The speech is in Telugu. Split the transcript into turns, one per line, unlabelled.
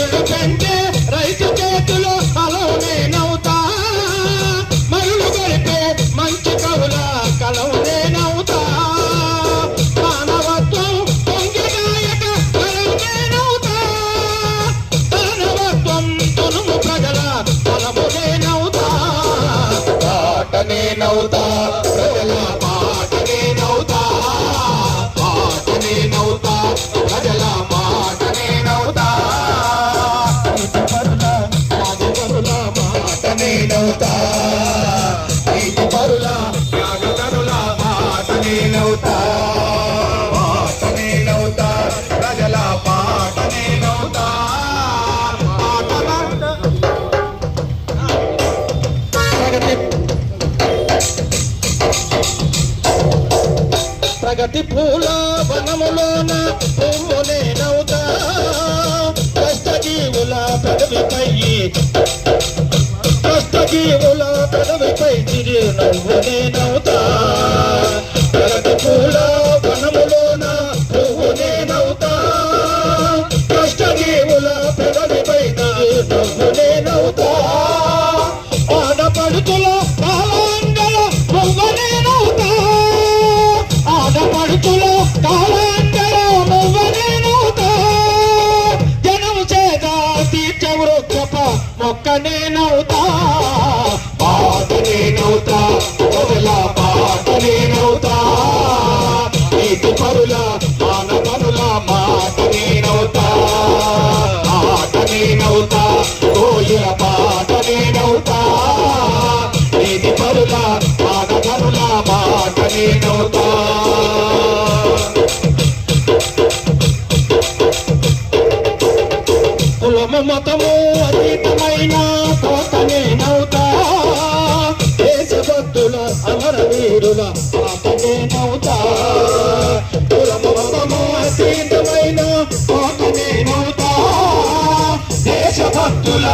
మరులు పెంచే రైతు చేతులు కలవు నేనవుతా మరులు గడిపే మంచి కవుల కలవు నేనవుతా మానవత్వం పొంగిగాయక కలవు నేనవుతా మానవత్వం తునుము ప్రజల కలవు నేనవుతా పాట నేనవుతా ప్రజల పాట నేనవుతా పాట నేనవుతా ప్రజల మాట నేనవుతా నీతి పరుల త్యాగపరుల మాట నేనవుతా నీతి పరుల త్యాగపరుల మాట నేనవుతా మాట నేనవుతా ప్రజల పాట నేనవుతా ప్రగతి పూల వనములోన పువ్వు నేనవుతా కష్టజీవుల పెదవిపై తిరిగి నవ్వు నేనవుతా ప్రగతి పూల వనములోన పువ్వు నేనవుతా కష్టజీవుల పెదవిపై తిరిగి నవ్వు నేనవుతా ఆడపడుతుల కాలాంగల పువ్వు నేనవుతా ఆడపడుతులు కాలాంగలో నువ్వనేనవుతా జనం చేత తీర్చ వృక్షప మొక్క నేనవుతా పాట నేనవుతా ప్రజల పాట నేనవుతా నీతి పరుల మానవనుల మాట నేనవుతా ఆట నేనవుతా కోయిల పాట నేనవుతా నీతి పరుల మానవనుల మాట నేనవుతా కులము మతము అతీతమైన కోట నేనవుతా దేశభక్తుల అమరవీరుల పాట నేనవుతా కులము మతము అతీతమైన కోట నేనవుతా దేశభక్తుల